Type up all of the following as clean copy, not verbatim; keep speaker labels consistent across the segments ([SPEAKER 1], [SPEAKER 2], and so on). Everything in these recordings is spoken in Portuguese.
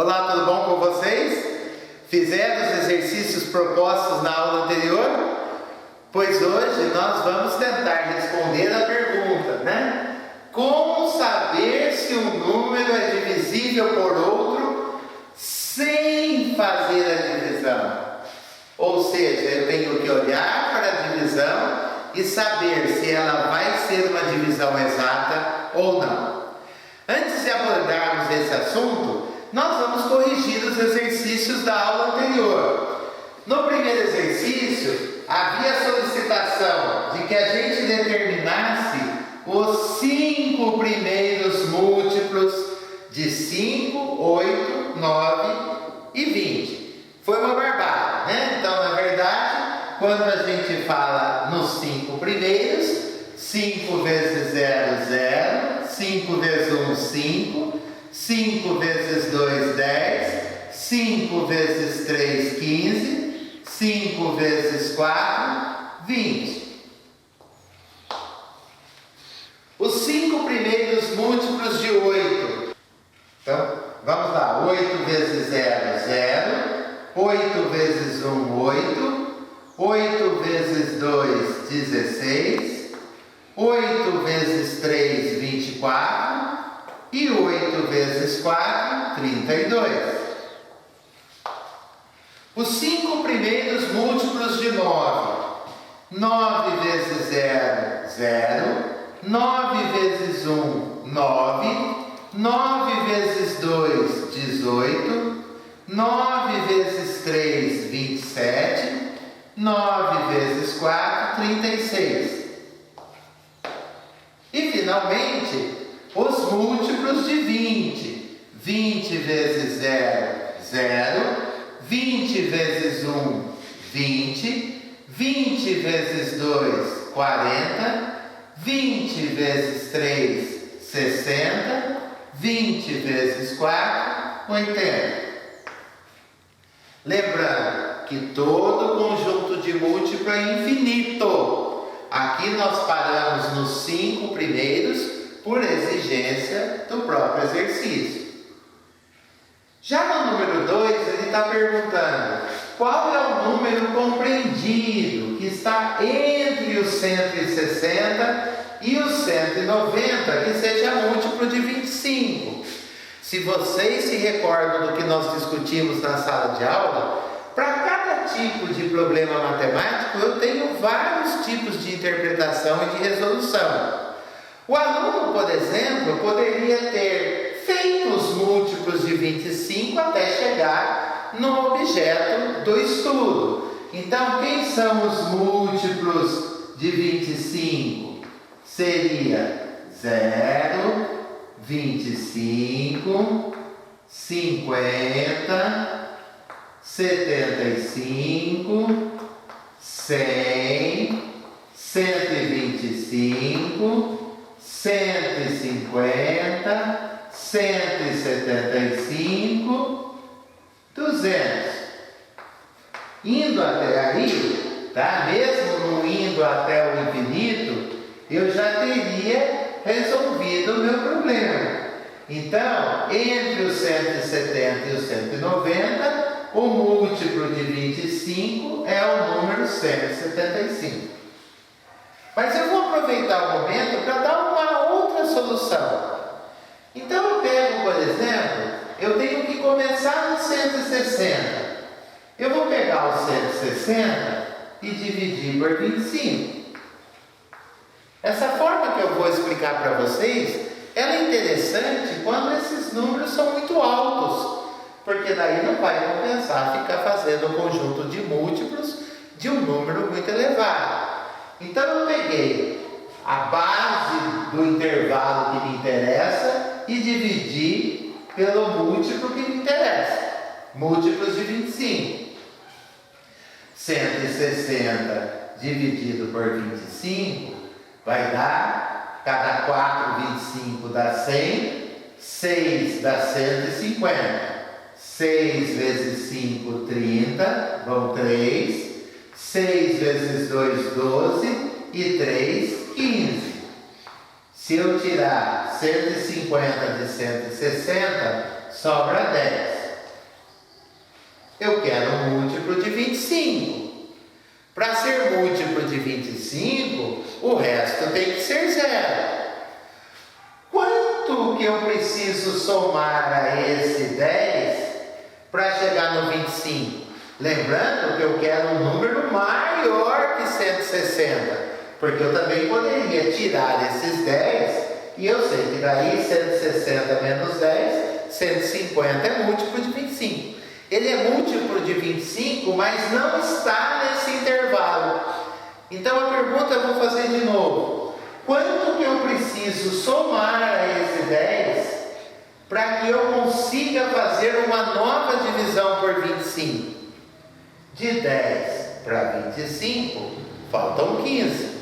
[SPEAKER 1] Olá, tudo bom com vocês? Fizeram os exercícios propostos na aula anterior? Pois hoje nós vamos tentar responder a pergunta, né? Como saber se um número é divisível por outro sem fazer a divisão? Ou seja, eu tenho que olhar para a divisão e saber se ela vai ser uma divisão exata ou não. Antes de abordarmos esse assunto, nós vamos corrigir os exercícios da aula anterior. No primeiro exercício, havia a solicitação de que a gente determinasse os 5 primeiros múltiplos de 5, 8, 9 e 20. Foi uma barbada, né? Então, na verdade, quando a gente fala nos 5 primeiros, 5 vezes 0, 0, 5 vezes 1, 5, 5 vezes 2, 10, 5 vezes 3, 15, 5 vezes 4, 20. Os 5 primeiros múltiplos de 8. Então, vamos lá. 8 vezes 0, 0. 8 vezes 1, 8. 8 vezes 2, 16. 8 vezes 3, 24. E 8 vezes 4, 32. Os 5 primeiros múltiplos de 9. 9 vezes 0, 0. 9 vezes 1, 9. 9 vezes 2, 18. 9 vezes 3, 27. 9 vezes 4, 36. E finalmente, os múltiplos de 20. 20 vezes 0, 0. 20 vezes 1, 20. 20 vezes 2, 40. 20 vezes 3, 60. 20 vezes 4, 80. Lembrando que todo conjunto de múltiplo é infinito. Aqui nós paramos nos 5 primeiros por exigência do próprio exercício. Já no número 2, ele está perguntando qual é o número compreendido que está entre os 160 e os 190 que seja múltiplo de 25. Se vocês se recordam do que nós discutimos na sala de aula, para cada tipo de problema matemático eu tenho vários tipos de interpretação e de resolução. O aluno, por exemplo, poderia ter feito os múltiplos de 25 até chegar no objeto do estudo. Então, quem são os múltiplos de 25? Seria 0, 25, 50, 75, 100, 125, 150, 175, 200. Indo até aí, tá? Mesmo não indo até o infinito, eu já teria resolvido o meu problema. Então, entre os 170 e os 190, o múltiplo de 25 é o número 175. Mas eu vou aproveitar o momento para dar uma outra solução. Então eu pego, por exemplo, eu tenho que começar no 160. Eu vou pegar o 160 e dividir por 25. Essa forma que eu vou explicar para vocês, ela é interessante quando esses números são muito altos, porque daí não vai compensar ficar fazendo um conjunto de múltiplos de um número muito elevado. Então eu peguei a base do intervalo que me interessa e dividi pelo múltiplo que me interessa. Múltiplos de 25. 160 dividido por 25 vai dar, cada 4, 25 dá 100, 6 dá 150. 6 vezes 5, 30, vão 3. 6 vezes 2, 12 e 3, 15. Se eu tirar 150 de 160, sobra 10. eu quero um múltiplo de 25. Para ser múltiplo de 25, o resto tem que ser zero. Quanto que eu preciso somar a esse 10 para chegar no 25? Lembrando que eu quero um número maior que 160, porque eu também poderia tirar esses 10, e eu sei que daí 160 menos 10, 150 é múltiplo de 25. Ele é múltiplo de 25, mas não está nesse intervalo. Então a pergunta eu vou fazer de novo. Quanto que eu preciso somar a esse 10 para que eu consiga fazer uma nova divisão por 25? De 10 para 25, faltam 15.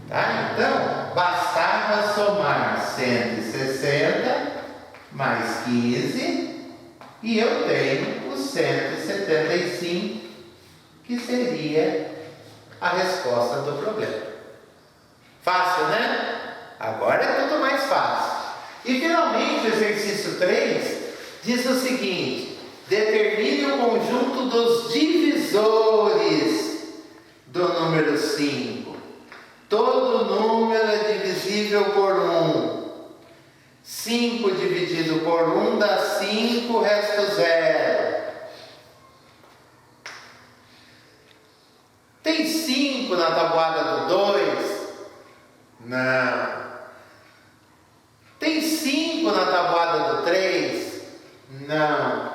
[SPEAKER 1] Tá? Então, bastava somar 160 mais 15 e eu tenho os 175, que seria a resposta do problema. Fácil, né? Agora é tudo mais fácil. E finalmente o exercício 3 diz o seguinte: determine o conjunto dos divisores do número 5. Todo número é divisível por 1. 5 dividido por 1 dá 5, resto 0. Tem 5 na tabuada do 2? Não. Tem 5 na tabuada do 3? Não.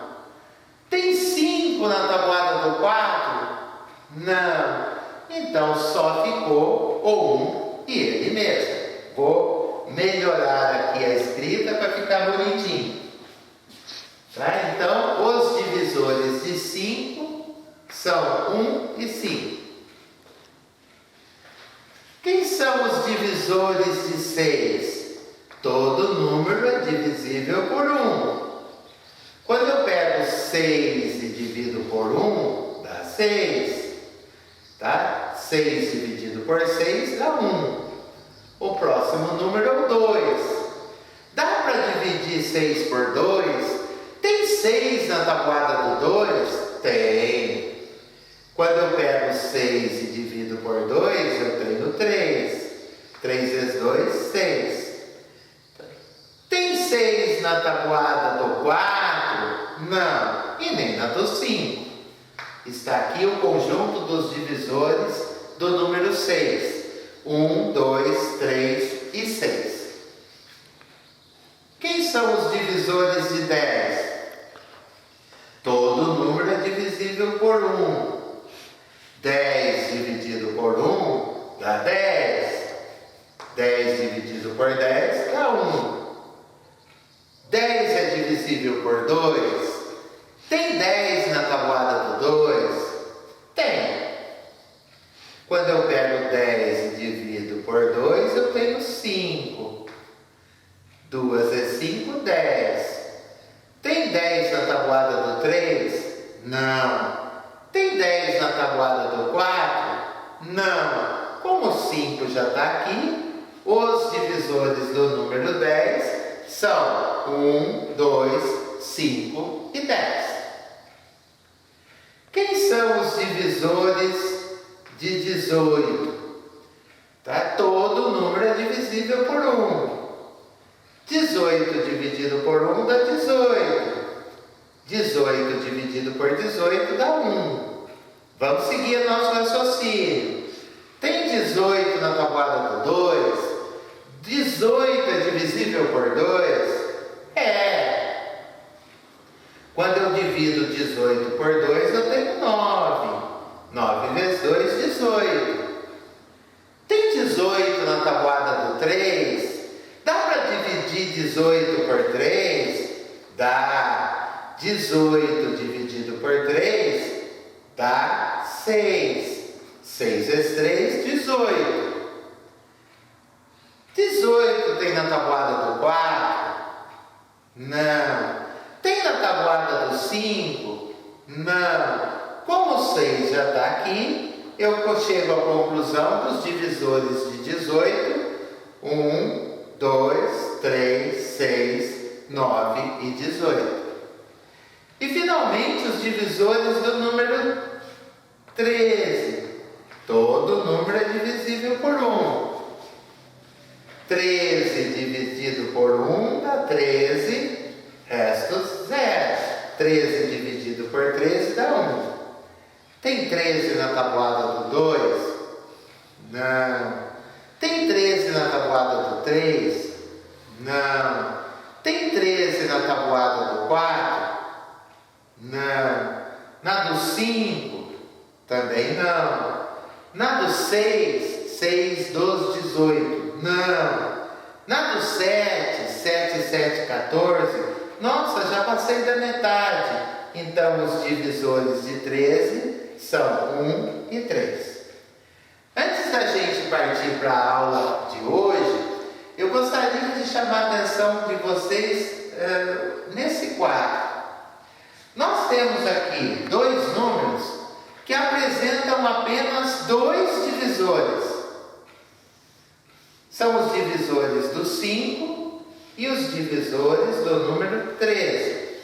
[SPEAKER 1] Tem 5 na tabuada do 4? Não. Então só ficou o 1 e ele mesmo. Vou melhorar aqui a escrita para ficar bonitinho. Tá? Então, os divisores de 5 são 1 e 5. Quem são os divisores de 6? Todo número é divisível por 1. Quando eu pego 6 e divido por 1, dá 6. Tá? 6 dividido por 6 dá 1. O próximo número é o 2. Dá para dividir 6 por 2? Tem 6 na tabuada do 2? Tem. Quando eu pego 6 e divido por 2, eu tenho 3. 3 vezes 2, 6. Tem 6 na tabuada do 4? Não. E nem na do 5. Está aqui o conjunto dos divisores do número 6. 1, 2, 3 e 6. Quem são os divisores de 10? Todo número é divisível por 1. 10 dividido por 1 dá 10. 10 dividido por 10 dá 1. 10 é divisível por 2. Tem 10 na tabuada do 2? Tem. Quando eu pego 10 e divido por 2, eu tenho 5. 2 é 5, 10. Tem 10 na tabuada do 3? Não. Tem 10 na tabuada do 4? Não. Como o 5 já está aqui, os divisores do número 10 são 1, 2, 5 e 10. Quem são os divisores de 18? Tá? Todo número é divisível por 1. 18 dividido por 1 dá 18. 18 dividido por 18 dá 1. Vamos seguir nosso raciocínio. Tem 18 na tabuada do 2? 18 é divisível por 2? É. Quando eu divido 18 por 2, eu tenho 9. 9 vezes 2, 18. Tem 18 na tabuada do 3? Dá para dividir 18 por 3? Dá. 18 dividido por 3 dá 6. 6 vezes 3, 18. 18 tem na tabuada do 4? Não. Tem na tabuada do 5? Não. Como o 6 já está aqui, eu chego à conclusão dos divisores de 18. 1, 2, 3, 6, 9 e 18. E finalmente os divisores do número 13. Todo número é divisível por 1. 13 dividido por 1 dá 13, restos 0. 13 dividido por 13 dá 1. Tem 13 na tabuada do 2? Não. Tem 13 na tabuada do 3? Não. Tem 13 na tabuada do 4? Não. Na do 5? Também não. Na do 6? 6, 12, 18? Não. Na do 7? 7, 7, 14? Nossa, já passei da metade. Então os divisores de 13 são 1 e 3. Antes da gente partir para a aula de hoje, eu gostaria de chamar a atenção de vocês nesse quadro. Nós temos aqui dois números que apresentam apenas dois divisores. São os divisores do 5 e os divisores do número 13.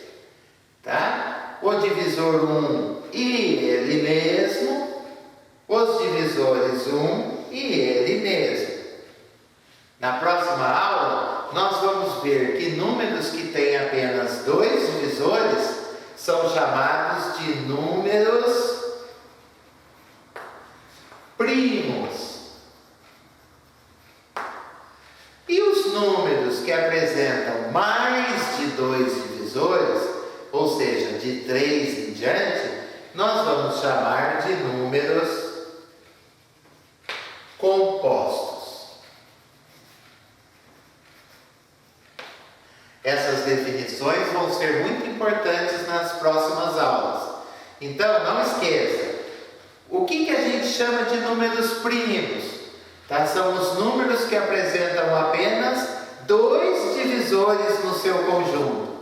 [SPEAKER 1] Tá? O divisor 1 e ele mesmo. Os divisores 1 e ele mesmo. Na próxima aula, nós vamos ver que números que têm apenas dois divisores são chamados de números primos. E os números que apresentam mais de dois divisores, ou seja, de 3 em diante, nós vamos chamar de números compostos. Essas definições vão ser muito importantes nas próximas aulas. Então, não esqueça, o que a gente chama de números primos? Tá? São os números que apresentam apenas dois divisores no seu conjunto.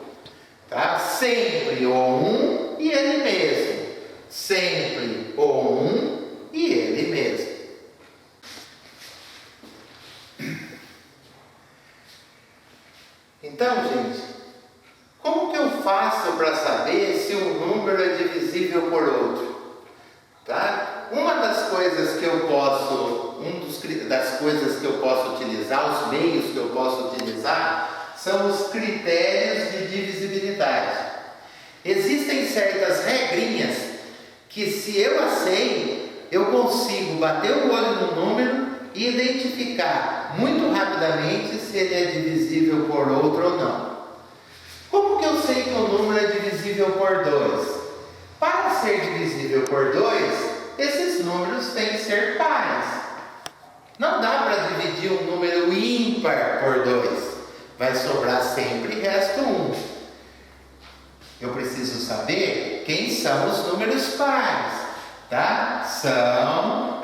[SPEAKER 1] Tá? Sempre o 1 e ele mesmo. Sempre o 1 e ele mesmo. Então, gente, como que eu faço para saber se um número é divisível por outro? Tá? Uma das coisas que eu posso, das coisas que eu posso utilizar, os meios que eu posso utilizar, são os critérios de divisibilidade. Existem certas regrinhas que, se eu as sei, eu consigo bater o olho no número e identificar muito rapidamente se ele é divisível por outro ou não. Como que eu sei que o número é divisível por 2? Para ser divisível por 2, esses números têm que ser pares. Não dá para dividir um número ímpar por 2. Vai sobrar sempre resto 1. Eu preciso saber quem são os números pares. Tá? São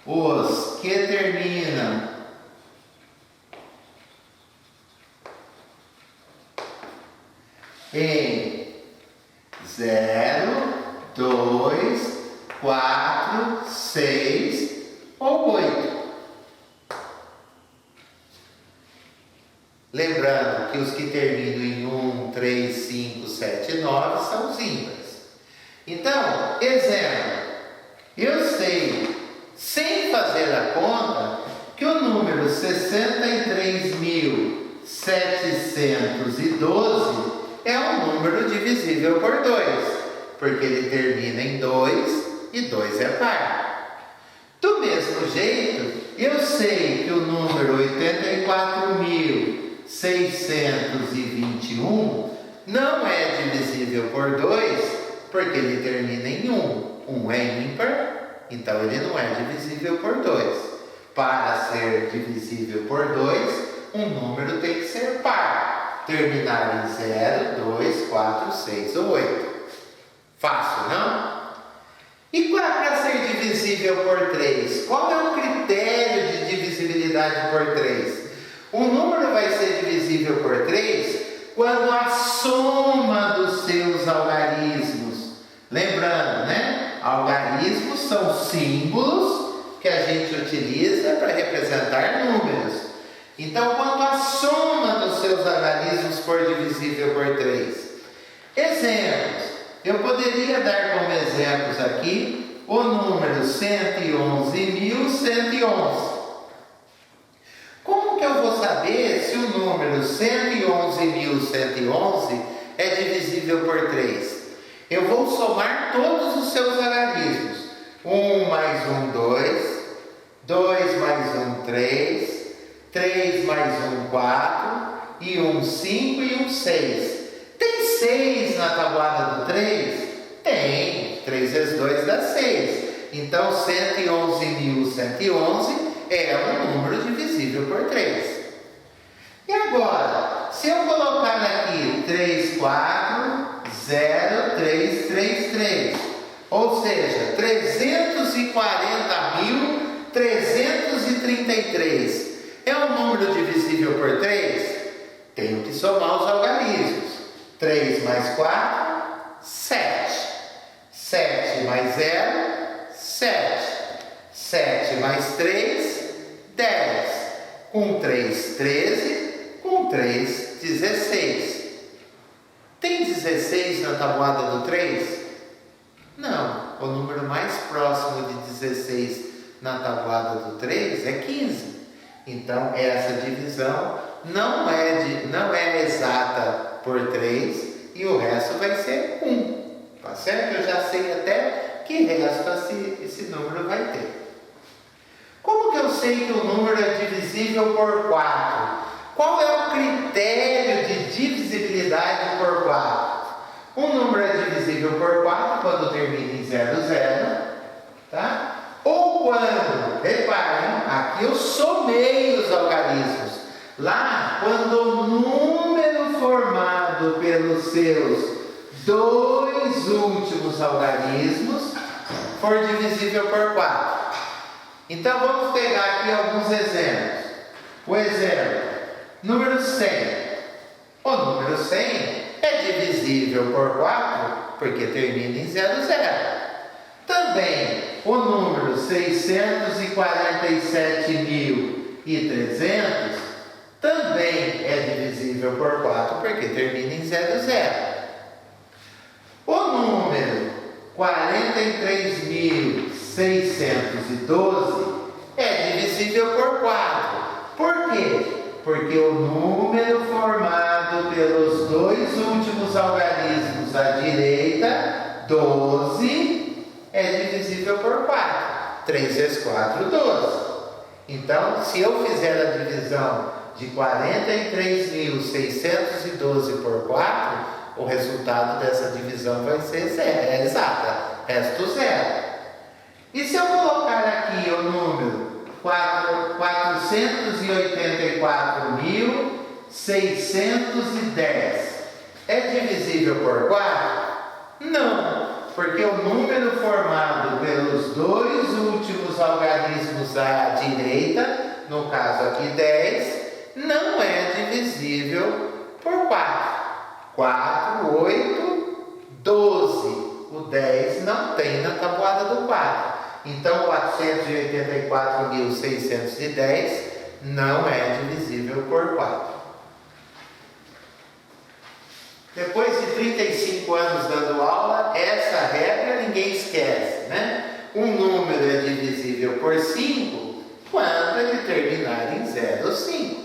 [SPEAKER 1] os que terminam em 0, 2, 4, 6 ou 8. Lembrando que os que terminam em 1, 3, 5, 7 e 9 são os ímpares. Então, exemplo, eu sei, sem fazer a conta, que o número 63.712 é um número divisível por 2, porque ele termina em 2 e 2 é par. Do mesmo jeito, eu sei que o número 84.621 não é divisível por 2, porque ele termina em 1. 1 é ímpar, então ele não é divisível por 2. Para ser divisível por 2, um número tem que ser par. Terminar em 0, 2, 4, 6 ou 8. Fácil, não? E para ser divisível por 3? Qual é o critério de divisibilidade por 3? Um número vai ser divisível por 3 quando a soma dos seus algarismos. Lembrando, né? Algarismos são símbolos que a gente utiliza para representar números. Então, quando a soma dos seus algarismos for divisível por 3? Exemplos. Eu poderia dar como exemplos aqui o número 111.111. Como que eu vou saber se o número 111.111 é divisível por 3? Eu vou somar todos os seus algarismos. 1 mais 1, 2. 2 mais 1, 3. 3 mais 1, 4. E 1, 5 e 1, 6. Tem 6 na tabuada do 3? Tem. 3 vezes 2 dá 6. Então, 111.111 é um número divisível por 3. E agora, se eu colocar aqui 340333, ou seja, 340.333 é um número divisível por 3? Tenho que somar os algarismos. 3 mais 4, 7. 7 mais 0, 7. 7 mais 3, 10. Com 3, 13. Com 3, 16. Tem 16 na tabuada do 3? Não. O número mais próximo de 16 na tabuada do 3 é 15. Então, essa divisão não é exata por 3 e o resto vai ser 1. Tá certo? Eu já sei até que resto esse número vai ter. Como que eu sei que o número é divisível por 4? Qual é o critério de divisibilidade por 4? Um número é divisível por 4 quando termina em 00, tá? Ou quando, reparem, aqui eu somei os algarismos. Lá, quando o número formado pelos seus 2 últimos algarismos for divisível por 4. Então, vamos pegar aqui alguns exemplos. O exemplo, número 100. O número 100 é divisível por 4 porque termina em 00. Também, o número 647.300 também é divisível por 4 porque termina em 00. O número 43.612 é divisível por 4. Por quê? Porque o número formado pelos 2 últimos algarismos à direita, 12, é divisível por 4. 3 vezes 4, 12. Então, se eu fizer a divisão de 43.612 por 4, o resultado dessa divisão vai ser 0, é exata, resto 0. E se eu colocar aqui o número 484.610, é divisível por 4? Não, porque o número formado pelos 2 últimos algarismos à direita, no caso aqui 10, não é divisível por 4. 4, 8, 12. O 10 não tem na tabuada do 4. Então, 484.610 não é divisível por 4. Depois de 35 anos dando aula, essa regra ninguém esquece, né? Um número é divisível por 5 quando ele terminar em 0, 5.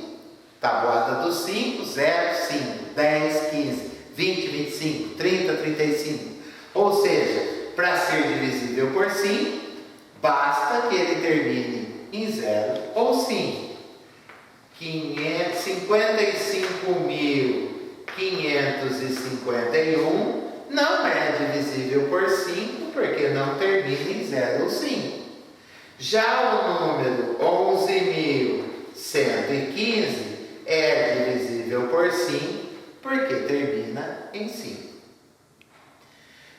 [SPEAKER 1] Tabuada do 5, 0, 5, 10, 15, 20, 25, 30, 35. Ou seja, para ser divisível por 5, basta que ele termine em 0 ou 5. 55.551 não é divisível por 5 porque não termina em 0 ou 5. Já o número 11.115 é divisível por 5 porque termina em 5.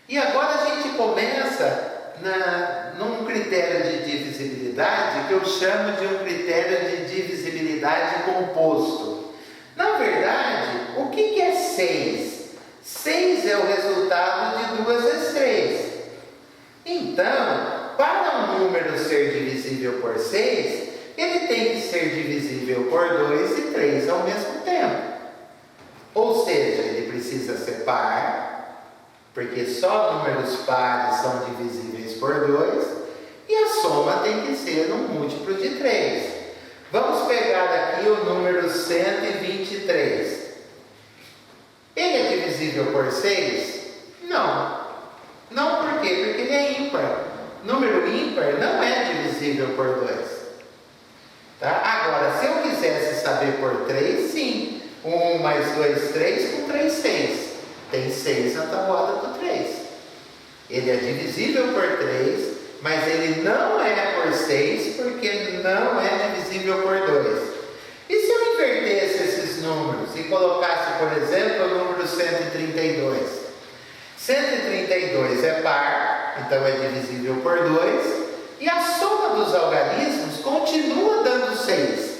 [SPEAKER 1] E agora a gente começa num critério de divisibilidade que eu chamo de um critério de divisibilidade composto. Na verdade, o que é 6? 6 é o resultado de 2 vezes 3. Então, para um número ser divisível por 6, ele tem que ser divisível por 2 e 3 ao mesmo tempo. Ou seja, ele precisa ser par, porque só números pares são divisíveis por 2, e a soma tem que ser um múltiplo de 3. Vamos pegar aqui o número 123. Ele é divisível por 6? Não. Não por quê? Porque ele é ímpar. Número ímpar não é divisível por 2. Tá? Agora, se eu quisesse saber por 3, sim. 1 mais 2, 3, com 3, 6. Tem 6 na tabuada do 3. Ele é divisível por 3, mas ele não é por 6, porque não é divisível por 2. E se eu invertesse esses números e colocasse, por exemplo, o número 132? 132 é par, então é divisível por 2, e a soma dos algarismos continua dando 6.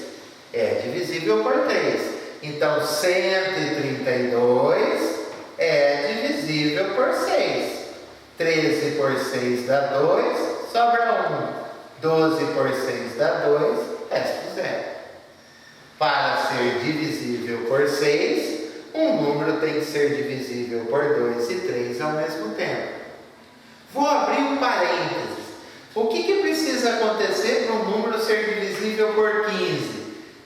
[SPEAKER 1] É divisível por 3. Então, 132 é divisível por 6. 13 por 6 dá 2, sobra 1. 12 por 6 dá 2, resta 0. Para ser divisível por 6, um número tem que ser divisível por 2 e 3 ao mesmo tempo. Vou abrir um parênteses. O que precisa acontecer para um número ser divisível por 15?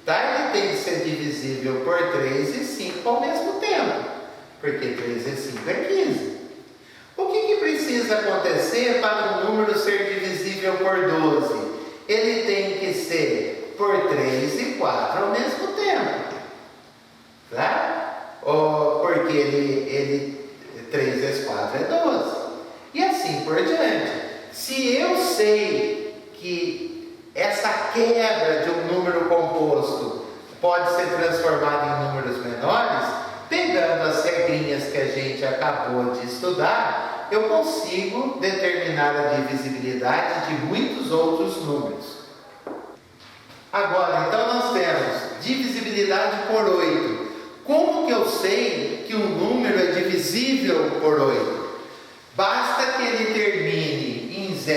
[SPEAKER 1] Tá? Ele tem que ser divisível por 3 e 5 ao mesmo tempo, porque 3 e 5 é 15. O que precisa acontecer para um número ser divisível por 12? Ele tem que ser por 3 e 4 ao mesmo tempo. Tá? Porque 3 vezes 4 é 12. E assim por diante. Se eu sei que essa quebra de um número composto pode ser transformada em números menores, pegando as regrinhas que a gente acabou de estudar, eu consigo determinar a divisibilidade de muitos outros números. Agora, então nós temos divisibilidade por 8. Como que eu sei que um número é divisível por 8? Basta que ele termine em 000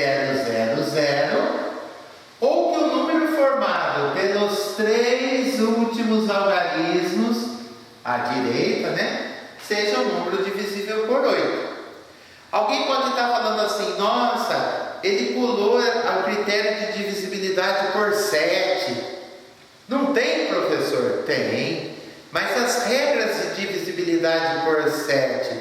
[SPEAKER 1] ou que o número formado pelos 3 últimos algarismos à direita, seja um número divisível por 8. Alguém pode estar falando assim: nossa, ele pulou o critério de divisibilidade por 7. Não tem, professor? Tem. Mas as regras de divisibilidade por 7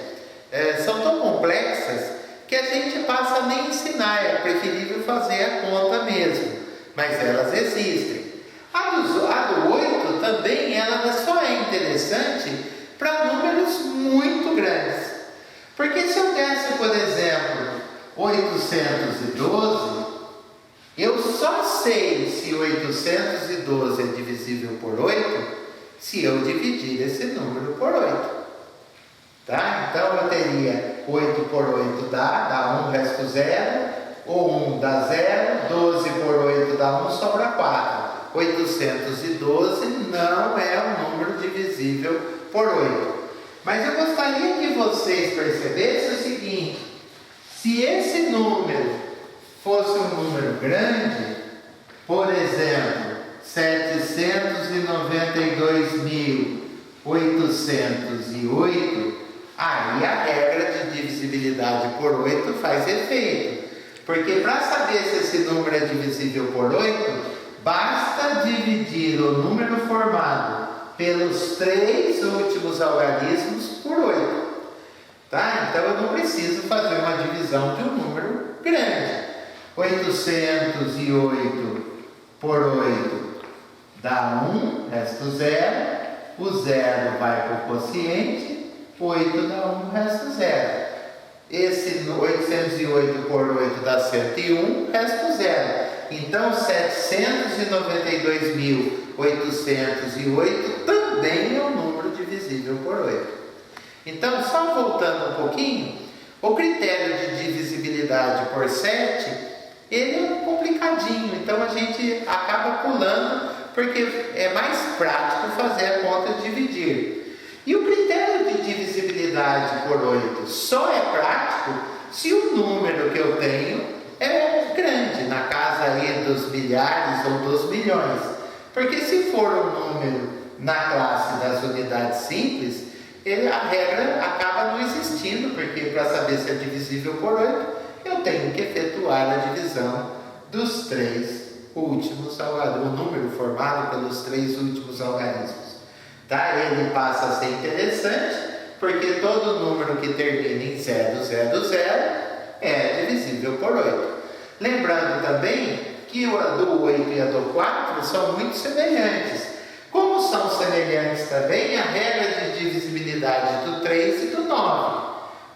[SPEAKER 1] são tão complexas que a gente passa a nem ensinar. É preferível fazer a conta mesmo. Mas elas existem. A do 8 também, ela só é interessante para números muito grandes. Porque se eu desse, por exemplo, 812, eu só sei se 812 é divisível por 8 se eu dividir esse número por 8. Tá? Então eu teria 8 por 8 dá 1, resto 0, ou 1 dá 0, 12 por 8 dá 1, sobra 4. 812 não é um número divisível por 8. Mas eu gostaria que vocês percebessem o seguinte: se esse número fosse um número grande, por exemplo, 792.808, aí a regra de divisibilidade por 8 faz efeito. Porque para saber se esse número é divisível por 8, basta dividir o número formado pelos 3 últimos algarismos por 8. Tá? Então eu não preciso fazer uma divisão de um número grande. 808 por 8 dá 1, resta 0. O 0 vai para o quociente, 8 dá 1, resta 0. Esse 808 por 8 dá 101, resta 0. Então 792.808 também é um número divisível por 8. Então, só voltando um pouquinho, o critério de divisibilidade por 7, ele é complicadinho, então a gente acaba pulando, porque é mais prático fazer a conta de dividir. E o critério de divisibilidade por 8 só é prático se o número que eu tenho é grande, na casa aí dos milhares ou dos milhões. Porque se for um número na classe das unidades simples, a regra acaba não existindo, porque para saber se é divisível por 8, eu tenho que efetuar a divisão dos 3 últimos algarismos, o número formado pelos 3 últimos algarismos. Tá? Ele passa a ser interessante, porque todo número que termina em 0, 0, 0 é divisível por 8. Lembrando também que a do 8 e a do 4 são muito semelhantes. Como são semelhantes também a regra de divisibilidade do 3 e do 9.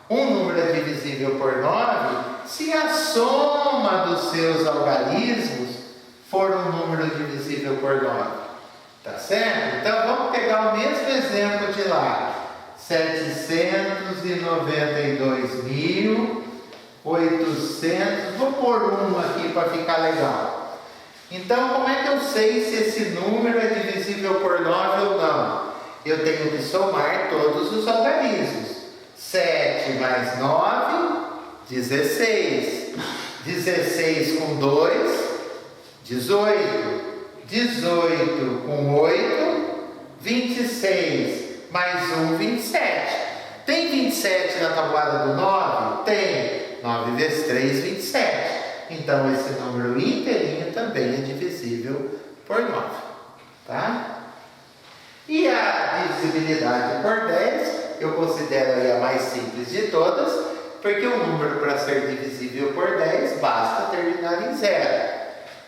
[SPEAKER 1] Um número é divisível por 9 se a soma dos seus algarismos for um número divisível por 9. Tá certo? Então vamos pegar o mesmo exemplo de lá. 792.800. Vou pôr aqui para ficar legal. Então, como é que eu sei se esse número é divisível por 9 ou não? Eu tenho que somar todos os algarismos. 7 mais 9, 16. 16 com 2, 18. 18 com 8, 26. Mais 1, 27. Tem 27 na tabuada do 9? Tem. 9 vezes 3, 27. Então, esse número inteirinho também é divisível por 9. Tá? E a divisibilidade por 10, eu considero aí a mais simples de todas, porque o número para ser divisível por 10 basta terminar em 0.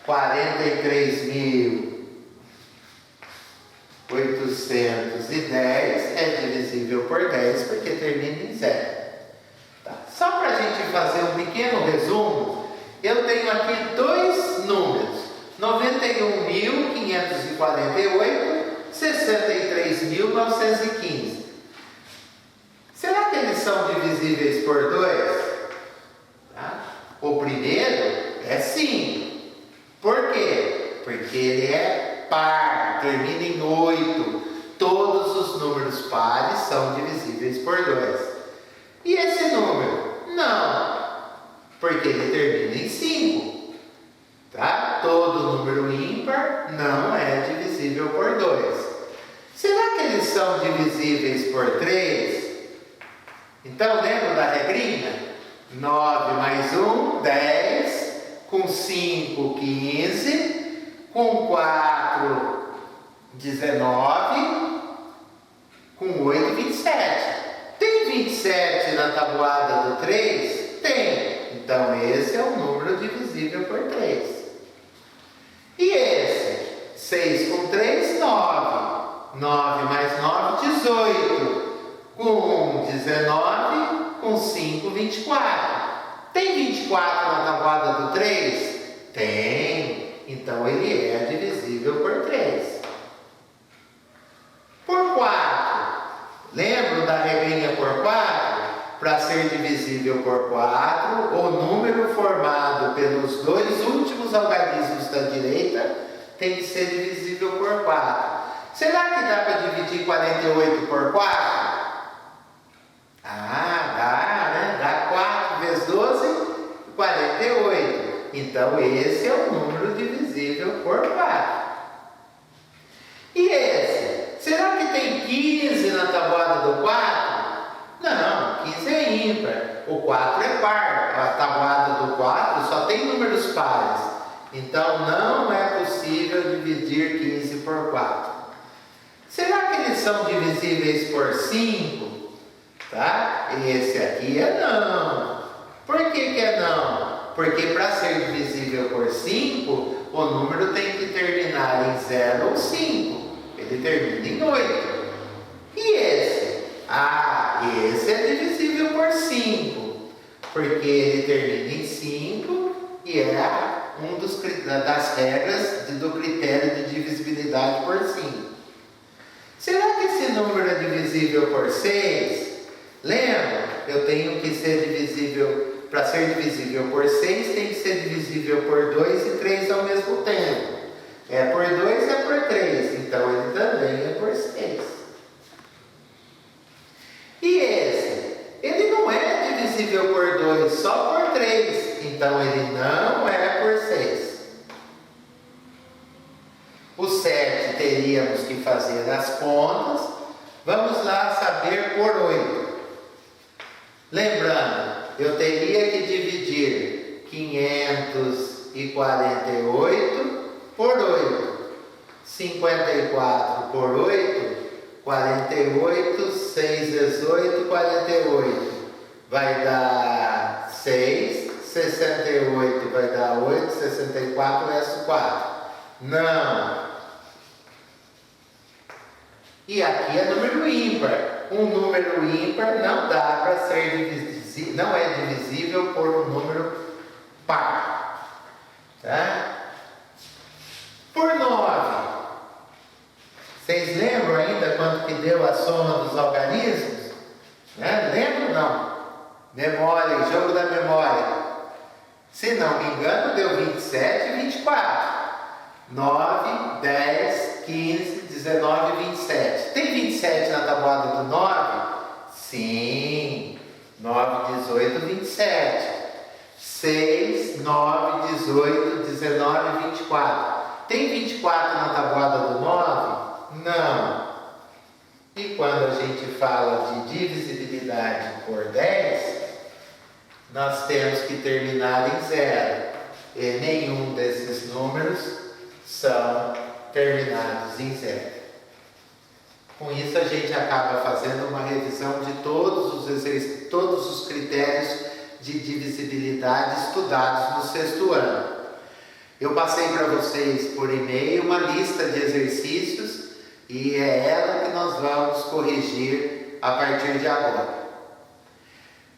[SPEAKER 1] 43.810 é divisível por 10 porque termina em 0. Tá? Só para a gente fazer um pequeno resumo, eu tenho aqui 2 números: 91.548, 63.915. Será que eles são divisíveis por 2? Tá? O primeiro é sim. Por quê? Porque ele é par, termina em 8. Todos os números pares são divisíveis por 2. E esse número? Não, porque ele termina em 5. Tá? Todo número ímpar não é divisível por 2. Será que eles são divisíveis por 3? Então, lembra da regrinha? 9 mais 1, 10. Com 5, 15. Com 4, 19. Com 8, 27. Tem 27 na tabuada do 3? Tem. Então, esse é o número divisível por 3. E esse? 6 com 3, 9. 9 mais 9, 18. Com 19, com 5, 24. Tem 24 na tabuada do 3? Tem. Então, ele é divisível por 3. Por 4. Lembram da regrinha por 4? Para ser divisível por 4, o número formado pelos 2 últimos algarismos da direita tem que ser divisível por 4. Será que dá para dividir 48 por 4? Ah, dá, né? Dá 4 vezes 12, 48. Então, esse é o número divisível por 4. E esse? Será que tem 15 na tabuada do 4? Não, 15 é ímpar. O 4 é par. A tabuada do 4 só tem números pares. Então, não é possível dividir 15 por 4. Será que eles são divisíveis por 5? Tá? Esse aqui é não. Por que é não? Porque para ser divisível por 5, o número tem que terminar em 0 ou 5. Ele termina em 8. E esse? Ah, esse é divisível por 5. Porque ele termina em 5 e é das regras do critério de divisibilidade por 5. Será que esse número é divisível por 6? Lembra? Eu tenho que ser divisível, para ser divisível por 6, tem que ser divisível por 2 e 3 ao mesmo tempo. É por 2, é por 3, então ele também é por 6. E esse? Ele não é divisível por 2, só por 3, então ele não é por 6. O 7 teríamos que fazer as contas. Vamos lá saber por 8. Lembrando, eu teria que dividir 548 por 8. 54 por 8, 48, 6, 18, 48. Vai dar 6, 68 vai dar 8, 64 resto 4. Não. E aqui é número ímpar. Um número ímpar não dá para ser divisível, não é divisível por um número par. Tá? Por 9. Vocês lembram ainda quanto que deu a soma dos algarismos? Né? Lembram ou não? Memória, jogo da memória. Se não me engano, deu 27 e 24. 9, 10, 15, 19 e 27. Tem 27 na tabuada do 9? Sim. 9, 18, 27. 6, 9, 18, 19 e 24. Tem 24 na tabuada do 9? Não. E quando a gente fala de divisibilidade por 10, nós temos que terminar em 0. E nenhum desses números são terminados em 0. Com isso a gente acaba fazendo uma revisão de todos os critérios de divisibilidade estudados no 6º ano. Eu passei para vocês por e-mail uma lista de exercícios e é ela que nós vamos corrigir a partir de agora.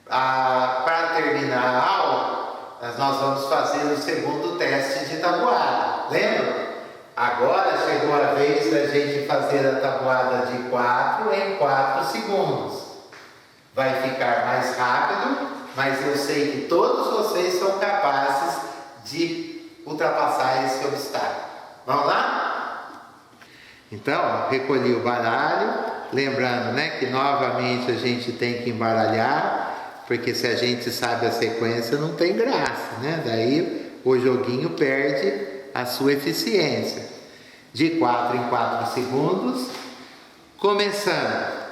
[SPEAKER 1] Para terminar a aula, nós vamos fazer o 2º teste de tabuada. Lembra? Agora chegou a vez da gente fazer a tabuada de 4 em 4 segundos. Vai ficar mais rápido, mas eu sei que todos vocês são capazes de ultrapassar esse obstáculo. Vamos lá? Então, recolhi o baralho, lembrando, né, que novamente a gente tem que embaralhar, porque se a gente sabe a sequência não tem graça, né? Daí o joguinho perde a sua eficiência. De 4 em 4 segundos, começando.